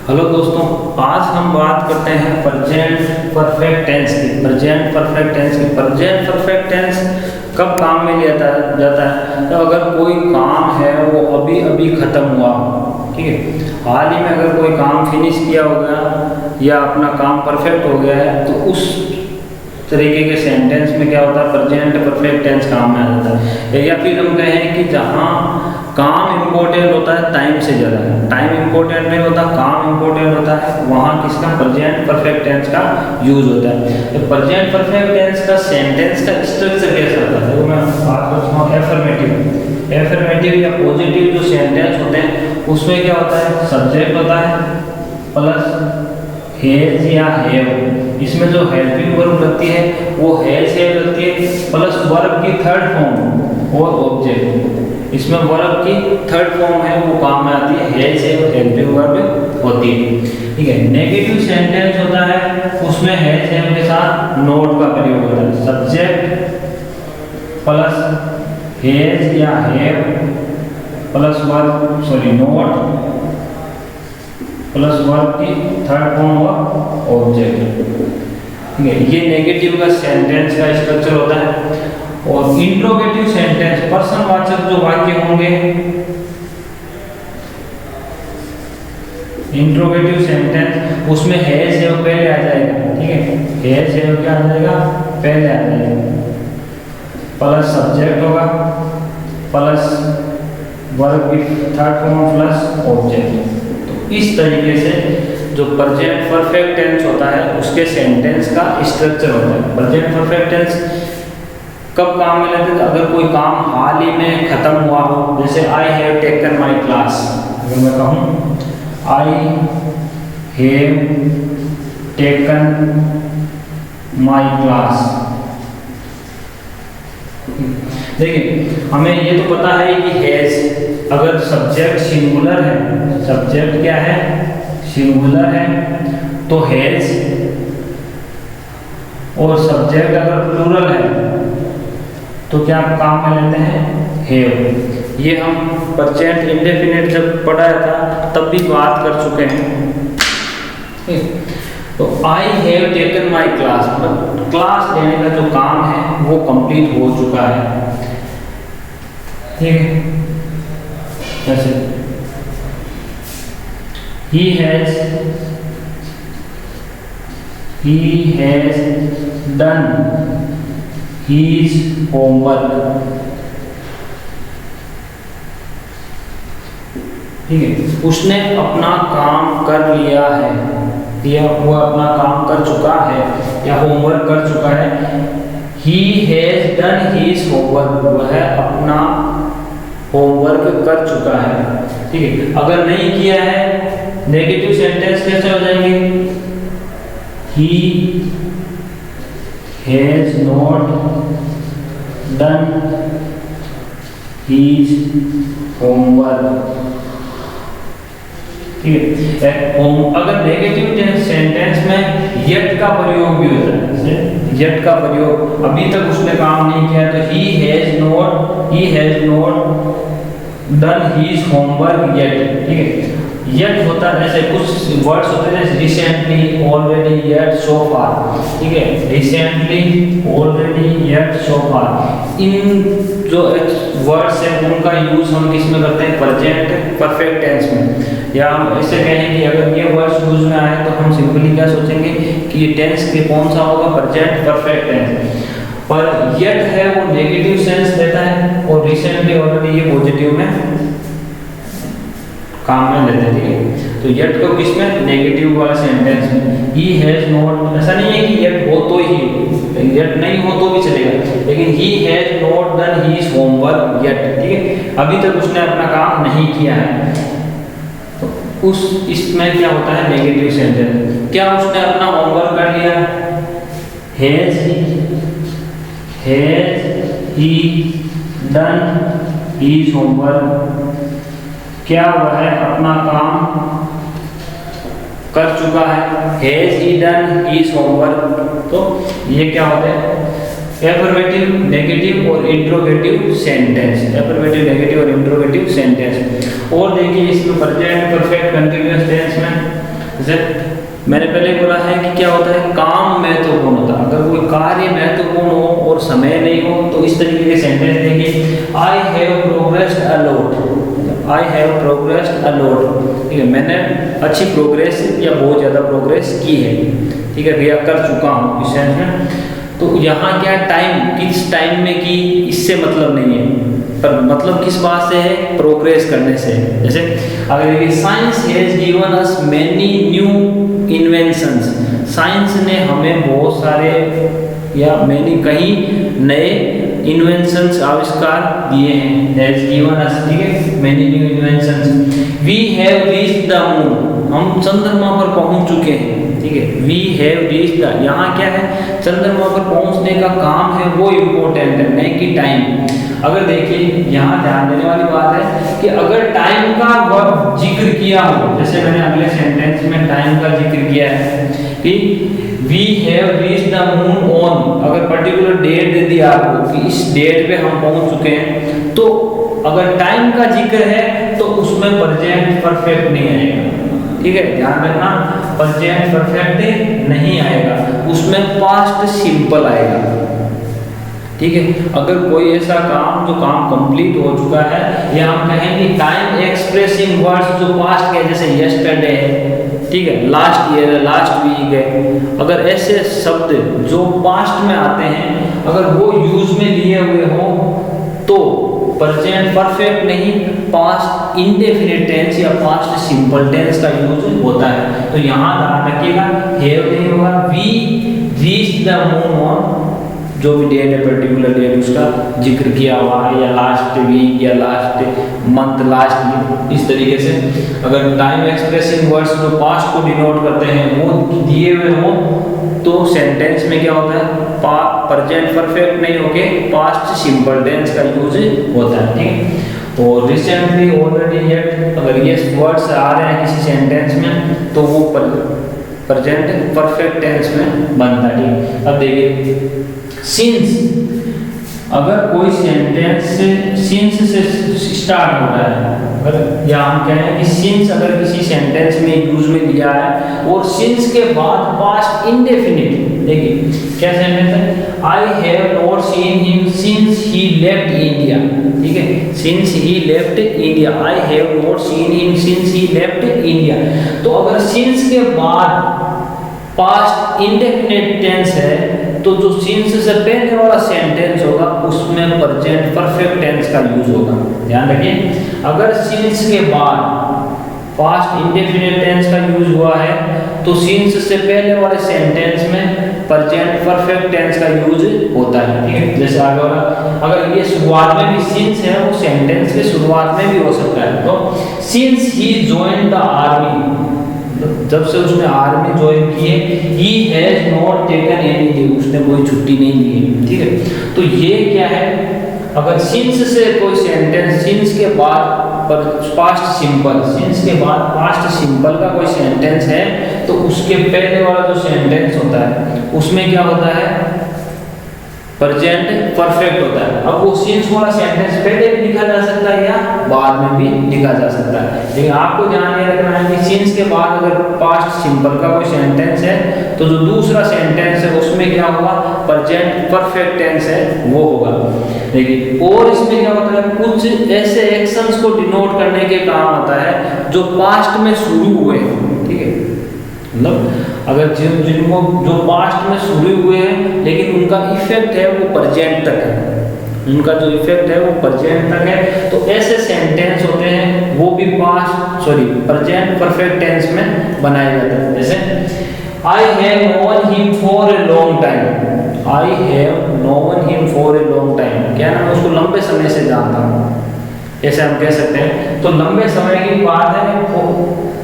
Hello दोस्तों, आज हम बात करते हैं प्रेजेंट परफेक्ट टेंस की। प्रेजेंट परफेक्ट टेंस कब काम में लिया जाता है? तो अगर कोई काम है वो अभी अभी खत्म हुआ, ठीक है, हाल ही में अगर कोई काम फिनिश किया हो गया या अपना काम परफेक्ट हो गया है, तो उस तरीके के सेंटेंस में क्या होता है, प्रेजेंट परफेक्ट टेंस काम में आ जाता है। या फिर हम कहें कि जहाँ काम इम्पोर्टेंट होता है टाइम से ज़्यादा, टाइम इम्पोर्टेंट नहीं होता, काम इम्पोर्टेंट होता है, वहाँ किसका प्रेजेंट परफेक्ट टेंस का यूज होता है। तो प्रेजेंट परफेक्ट टेंस का सेंटेंस का स्ट्रक्चर कैसा होता है? देखो मैं बात करता हूँ एफर्मेटिव या पॉजिटिव जो सेंटेंस होते हैं उसमें क्या होता है, सब्जेक्ट होता है प्लस हैज या हैव। इसमें जो हेल्पिंग वर्ब लगती है वो हैज हैव लगती है, प्लस वर्ब की थर्ड फॉर्म और ऑब्जेक्ट। इसमें वर्ब की थर्ड फॉर्म है वो काम में आती है, हैज हैव हेल्पिंग वर्ब होती है, ठीक है। नेगेटिव सेंटेंस होता है उसमें हैज हैव के साथ नोट का प्रयोग होता है, सब्जेक्ट प्लस हैज या have plus verb note plus verb की थर्ड फॉर्म और ऑब्जेक्ट, ठीक है। ये नेगेटिव का सेंटेंस का स्ट्रक्चर होता है। और इंट्रोगेटिव सेंटेंस, प्रश्नवाचक जो वाक्य होंगे, इंट्रोगेटिव सेंटेंस उसमें हैज हैव पहले आ जाएगा, ठीक है, हैज हैव क्या आ जाएगा, पहले आ जाएगा, प्लस सब्जेक्ट होगा प्लस वर्ब की थर्ड फॉर्म प्लस ऑब्जेक्ट। इस तरीके से जो प्रेजेंट परफेक्ट टेंस होता है उसके सेंटेंस का स्ट्रक्चर होता है। प्रेजेंट परफेक्ट टेंस कब काम में लेते हैं? अगर कोई काम हाल ही में खत्म हुआ हो, जैसे I have taken my class. अगर मैं कहूँ I have taken my class, देखिए हमें ये तो पता है कि हैज, अगर सब्जेक्ट सिंगुलर है, सब्जेक्ट क्या है, सिंगुलर है, तो हैज, और सब्जेक्ट अगर प्लूरल है तो क्या काम में लेते हैं, हैव। ये हम प्रेजेंट इंडेफिनिट जब पढ़ाया था तब भी बात कर चुके हैं। तो I have taken my class, मतलब क्लास लेने का जो काम है वो कंप्लीट हो चुका है, ठीक है। जैसे he has done his homework, ठीक है, उसने अपना काम कर लिया है या वो अपना काम कर चुका है या होमवर्क कर चुका है। he has done his homework, वह अपना होमवर्क कर चुका है, ठीक है। अगर नहीं किया है, नेगेटिव सेंटेंस कैसे हो जाएंगे, he has not done his homework, ठीक है। अगर नेगेटिव सेंटेंस में yet का प्रयोग भी होता है, yet का प्रयोग, अभी तक उसने काम नहीं किया, तो he has not done his homework yet, ठीक है। yet होता है, जैसे कुछ वर्ड्स होते हैं जैसे recently, already, yet, so far, ठीक है, recently, already, yet, so far। इन जो वर्ड्स हैं उनका यूज हम किस में करते हैं, प्रेजेंट परफेक्ट टेंस में। या हम ऐसे कहें कि अगर ये वर्ड्स यूज में आए तो हम सिंपली क्या सोचेंगे कि ये टेंस के कौन सा होगा, प्रेजेंट परफेक्ट टेंस। पर yet है वो नेगेटिव सेंस देता है और रिसेंटली, ऑलरेडी ये पॉजिटिव में काम में लेते हैं, ठीक है। तो yet को किसमें, नेगेटिव वाला सेंटेंस में। he has not, ऐसा नहीं है कि yet हो तो ही, yet नहीं हो तो भी चलेगा, लेकिन he has not done his homework yet, ठीक है, अभी तक उसने अपना काम नहीं किया है। तो उस इसमें क्या होता है, नेगेटिव सेंटेंस। क्या उसने अपना होमवर्क कर लिया, has he done his homework, क्या वह अपना काम कर चुका है, has he done his homework. तो ये क्या होता है, एफर्मेटिव, नेगेटिव और इंट्रोगेटिव सेंटेंस, एफर्मेटिव, नेगेटिव और इंट्रोगेटिव सेंटेंस। और देखिए इसमें प्रेजेंट परफेक्ट कंटीन्यूअस टेंस में जैसे मैंने पहले बोला है कि क्या होता है, काम महत्वपूर्ण होता है। अगर कोई कार्य महत्वपूर्ण हो और समय नहीं हो तो इस तरीके के सेंटेंस देखिए, I have progressed a lot, I have progressed a lot, ठीक है, मैंने अच्छी प्रोग्रेस या बहुत ज़्यादा प्रोग्रेस की है, ठीक है, या कर चुका हूँ इस सेंस में। तो यहाँ क्या टाइम, किस टाइम में की, इससे मतलब नहीं है, पर मतलब किस बात से है, प्रोग्रेस करने से। जैसे अगर देखिए, science has given us many new inventions, science ने हमें बहुत सारे या मैंने कई नए इन्वेंशंस आविष्कार दिए हैं, हैज गिवन अस, ठीक है, many new inventions. We have reached the moon, हम चंद्रमा पर पहुंच चुके हैं, ठीक है, वी हैव रीच्ड द, यहाँ क्या है, चंद्रमा पर पहुंचने का काम है वो इम्पोर्टेंट है, नहीं कि टाइम। अगर देखिए यहाँ ध्यान देने वाली बात है कि अगर टाइम का वर्ब जिक्र किया हो, जैसे मैंने अगले सेंटेंस में टाइम का जिक्र किया है कि we have reached the moon on, अगर पर्टिकुलर डेट दे दिया आपको कि इस डेट पे हम पहुंच चुके हैं, तो अगर टाइम का जिक्र है तो उसमें प्रेजेंट परफेक्ट नहीं आएगा, ठीक है, ध्यान रखना, प्रेजेंट परफेक्ट नहीं आएगा, उसमें पास्ट सिंपल आएगा, ठीक है। अगर कोई ऐसा काम जो काम कंप्लीट हो चुका है, या हम कहेंगे टाइम एक्सप्रेसिंग वर्ड्स जो पास्ट के, जैसे यस्टरडे है, ठीक है, लास्ट ईयर है, लास्ट वीक है, अगर ऐसे शब्द जो पास्ट में आते हैं अगर वो यूज में लिए हुए हो तो प्रेजेंट परफेक्ट नहीं, पास्ट इंडेफिनिट टेंस या पास्ट सिंपल टेंस का यूज होता है। तो यहाँ ध्यान रखिएगा, हैव नहीं होगा, we reached the moon on, जो भी डेट है पर्टिकुलर डेट उसका जिक्र किया हुआ है, या लास्ट वीक या लास्ट मंथ, लास्ट वीक, इस तरीके से। अगर टाइम एक्सप्रेसिंग वर्ड्स जो पास्ट को डिनोट करते हैं वो दिए हुए हो तो सेंटेंस में क्या होता है, प्रेजेंट परफेक्ट नहीं होके पास्ट सिंपल टेंस का यूज होता है, ठीक है। और रिसेंटली, ऑलरेडी, येट, अगर ये वर्ड्स आ रहे हैं किसी सेंटेंस में तो वो प्रेजेंट परफेक्ट टेंस में बनता है, ठीक। अब देखिए, सिंस, अगर कोई सेंटेंस सिंस से स्टार्ट हो रहा है, अगर या हम कहें कि सिंस अगर किसी सेंटेंस में यूज में लिया है और सिंस के बाद पास्ट इंडेफिनिट, देखिए क्या सेंटेंस है, I have not seen him since he left India, ठीक है, since he left India, I have not seen him since he left India. तो अगर सिंस के बाद पास्ट इंडेफिनिट टेंस है तो जो सिंस से पहले वाला सेंटेंस होगा उसमें प्रेजेंट परफेक्ट टेंस का यूज होगा, ध्यान रखिए। अगर सिंस के बाद पास्ट इंडेफिनिट टेंस का यूज हुआ है तो सिंस से पहले वाले सेंटेंस में प्रेजेंट परफेक्ट टेंस का यूज होता है, ठीक है। जैसे आगे वाला, अगर ये शुरुआत में भी सिंस है वो सेंटेंस के शुरुआत में भी हो सकता है। तो since he joined the army, जब से उसने आर्मी ज्वाइन की है, he has not taken any leave, उसने कोई छुट्टी नहीं ली है, ठीक है। तो ये क्या है, अगर सिंस से कोई सेंटेंस, सिंस के बाद पास्ट सिंपल, सिंस के बाद पास्ट सिंपल का कोई सेंटेंस है तो उसके पहले वाला जो सेंटेंस होता है उसमें क्या होता है, प्रेजेंट परफेक्ट होता है। अब वो सिंस वाला सेंटेंस पहले भी लिखा जा सकता है या बाद में भी लिखा जा सकता है, लेकिन आपको ध्यान ये रखना है कि सिंस के बाद अगर पास्ट सिंपल का कोई सेंटेंस है तो जो दूसरा सेंटेंस है उसमें क्या होगा, प्रेजेंट परफेक्ट टेंस है वो होगा। देखिए, और इसमें क्या होता है, कुछ ऐसे एक्शंस को डिनोट करने के काम आता है जो पास्ट में शुरू हुए, ठीक है, मतलब अगर जिनको जो पास्ट में शुरू हुए हैं लेकिन उनका इफेक्ट है वो प्रेजेंट तक है, उनका जो इफेक्ट है वो प्रेजेंट तक है, तो ऐसे सेंटेंस होते हैं वो भी प्रेजेंट परफेक्ट टेंस में बनाए जाते हैं। जैसे I have known him for a long time, I have known him for a long time, क्या ना मैं उसको लंबे समय से जानता हूँ, ऐसे हम कह सकते हैं। तो लंबे समय की बात है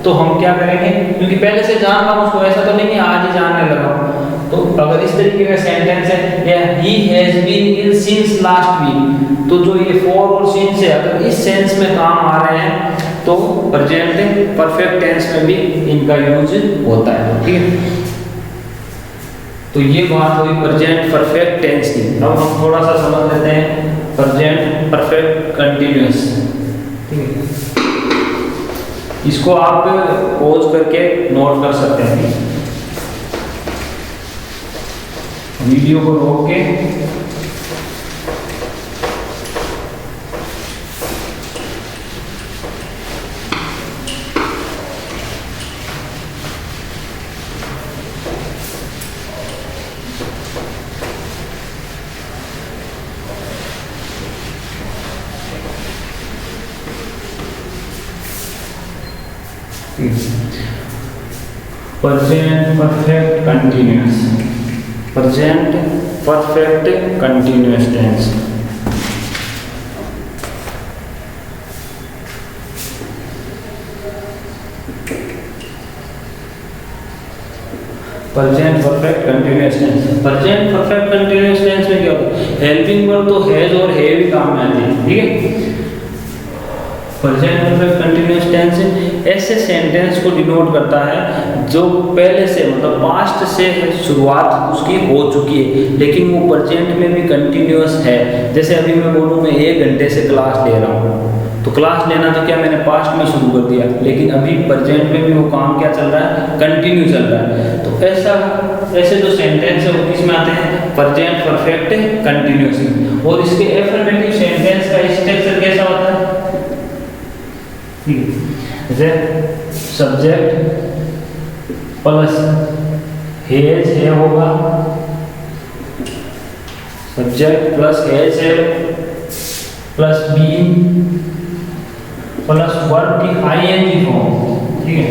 तो हम क्या करेंगे, क्योंकि पहले से जान रहा हूँ उसको, ऐसा तो नहीं है आज ही जानने लगा हूँ। तो अगर इस तरीके का सेंटेंस है, या he has been ill since last week, तो जो ये फॉर और सिंस है अगर इस सेंस में काम आ रहे हैं तो प्रेजेंट परफेक्ट टेंस में भी इनका यूज होता है, ठीक है। तो ये बात हुई प्रेजेंट परफेक्ट टेंस की। अब हम थोड़ा सा समझ लेते हैं प्रेजेंट परफेक्ट कंटिन्यूअस, ठीक है। इसको आप पॉज करके नोट कर सकते हैं, वीडियो को रोक के। Present perfect continuous, present perfect continuous tense। Present perfect continuous tense, present perfect continuous tense में क्या होता है, हेल्पिंग वर्ब तो हैज और है भी काम में आती है, ठीक है। प्रेजेंट परफेक्ट कंटिन्यूअस टेंस ऐसे सेंटेंस को डिनोट करता है जो पहले से मतलब पास्ट से शुरुआत उसकी हो चुकी है लेकिन वो प्रेजेंट में भी कंटिन्यूअस है। जैसे अभी मैं बोलूँ मैं 1 घंटे से क्लास ले रहा हूँ, तो क्लास लेना तो क्या मैंने पास्ट में शुरू कर दिया, लेकिन अभी प्रेजेंट में भी वो काम क्या चल रहा है, कंटिन्यू चल रहा है। तो ऐसे जो सेंटेंस है वो किस में आते हैं, प्रेजेंट परफेक्ट कंटिन्यूअस। और इसके एफर्मेटिव सेंटेंस का स्ट्रक्चर कैसा होता है, जैसे सब्जेक्ट प्लस हैज है होगा, सब्जेक्ट प्लस हैज है प्लस बीन प्लस वर्ब की आईएनजी फॉर्म, ठीक है।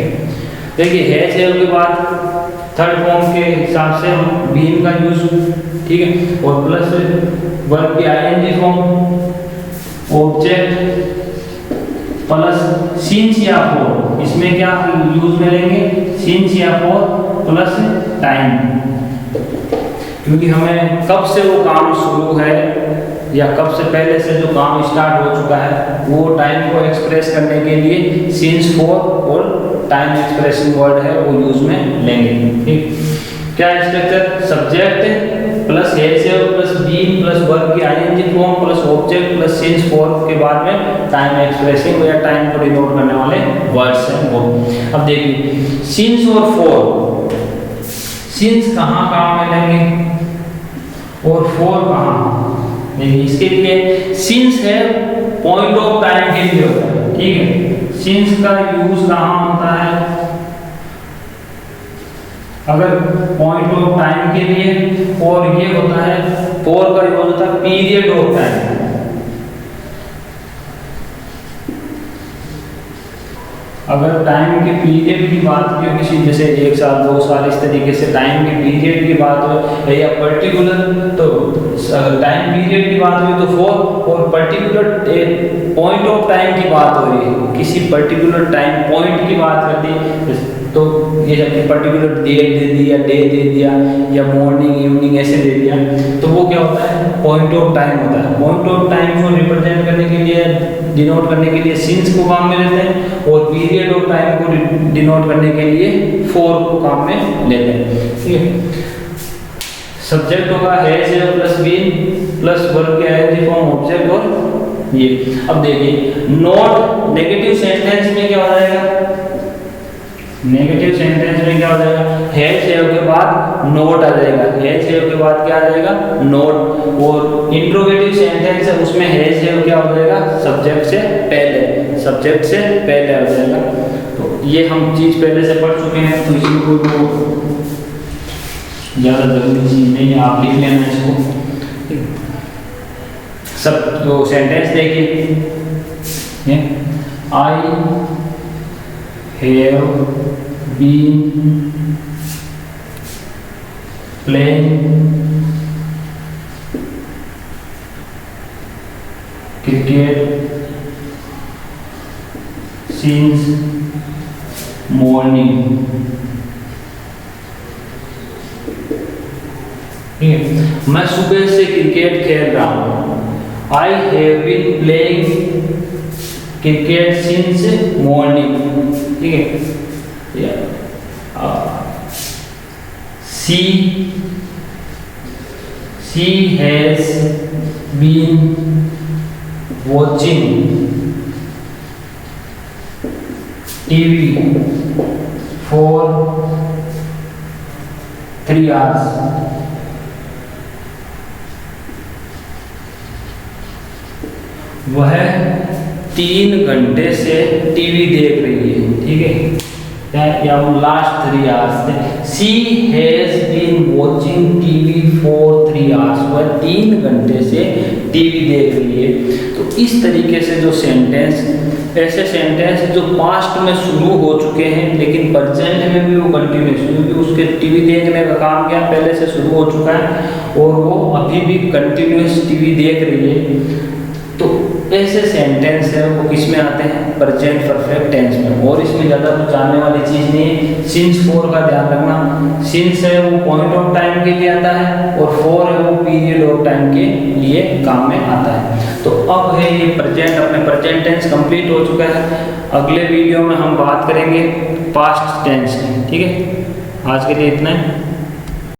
देखिए हैज है के बाद थर्ड फॉर्म के हिसाब से हम बीन का यूज, ठीक है, और प्लस वर्ब की ING form, object plus since या फॉर, इसमें क्या यूज में लेंगे, सिंस या फॉर प्लस टाइम, क्योंकि हमें कब से वो काम शुरू है या कब से पहले से जो काम स्टार्ट हो चुका है वो टाइम को एक्सप्रेस करने के लिए सिंस फॉर और टाइम एक्सप्रेशन वर्ड है वो यूज में लेंगे, ठीक। क्या स्ट्रक्चर, सब्जेक्ट प्लस हैज है प्लस बीन प्लस वर्ब की ING form plus object plus since for के बाद में टाइम एक्सप्रेसिंग या टाइम को डिनोट करने वाले वर्ड्स हैं वो। अब देखिए सिंस और फॉर, सिंस कहाँ काम में लेंगे और फॉर कहाँ, देखिए इसके लिए सिंस है पॉइंट ऑफ टाइम के लिए होता है, ठीक है। सिंस का यूज कहाँ होता है, अगर पॉइंट ऑफ टाइम के लिए, और ये होता है फॉर का यूज होता है पीरियड ऑफ टाइम। अगर टाइम के पीरियड की बात की किसी, जैसे 1 साल 2 साल इस तरीके से टाइम के पीरियड की बात हो या पर्टिकुलर, तो टाइम पीरियड की बात हुई तो फॉर, और पर्टिकुलर पॉइंट ऑफ टाइम की बात हो रही है, किसी पर्टिकुलर टाइम पॉइंट की बात कर दी तो ये पर्टिकुलर डेट दे दी या डे दे दिया या मॉर्निंग इवनिंग ऐसे दे दिया, तो वो क्या होता है, पॉइंट ऑफ टाइम होता है। पॉइंट ऑफ टाइम को रिप्रेजेंट करने के लिए, डिनोट करने के लिए सिंस को काम में लेते हैं, और पीरियड ऑफ टाइम को डिनोट करने के लिए फॉर को काम में लेते हैं, ठीक है। सब्जेक्ट होगा हैज है प्लस बीन प्लस वर्ब के आईएनजी फॉर्म ऑब्जेक्ट और ये। अब देखिए नॉट, नेगेटिव सेंटेंस में क्या हो जाएगा, नेगेटिव सेंटेंस में क्या हो जाएगा, हैज है के बाद नोट आ जाएगा, हैज है के बाद क्या आ जाएगा, नोट। और इंट्रोगेटिव सेंटेंस है उसमें हैज है क्या हो जाएगा, सब्जेक्ट से पहले, सब्जेक्ट से पहले आ जाएगा। तो ये हम चीज पहले से पढ़ चुके हैं, तो इसमें कोई ज़्यादा जरूरी चीज नहीं है, आप लिख लेना इसको। सब तो सेंटेंस देखिए, I have been playing cricket since morning, मैं सुबह से क्रिकेट खेल रहा हूँ। I have been playing cricket since morning, ठीक है। she has been watching TV TV for 3 hours. वह 3 घंटे से टीवी देख रही है, ठीक है, या लास्ट 3 आवर्स थे। She has been watching TV for 3 hours, वह 3 घंटे से टीवी देख रही है। तो इस तरीके से जो सेंटेंस, ऐसे सेंटेंस जो पास्ट में शुरू हो चुके हैं लेकिन प्रेजेंट में भी वो कंटिन्यूस, क्योंकि उसके टीवी देखने का काम क्या पहले से शुरू हो चुका है और वो अभी भी कंटिन्यूस टीवी देख रही है। तो ऐसे सेंटेंस है वो किस में आते हैं? प्रेजेंट परफेक्ट टेंस में। और इसमें ज़्यादा कुछ जानने वाली चीज़ नहीं है। सिंस फोर का ध्यान रखना, सिंस है वो पॉइंट ऑफ टाइम के लिए आता है और फोर है वो पीरियड ऑफ टाइम के लिए काम में आता है। तो अब है ये प्रेजेंट, अपने प्रेजेंट टेंस कंप्लीट हो चुका है। अगले वीडियो में हम बात करेंगे पास्ट टेंस की, ठीक है। आज के लिए इतना ही।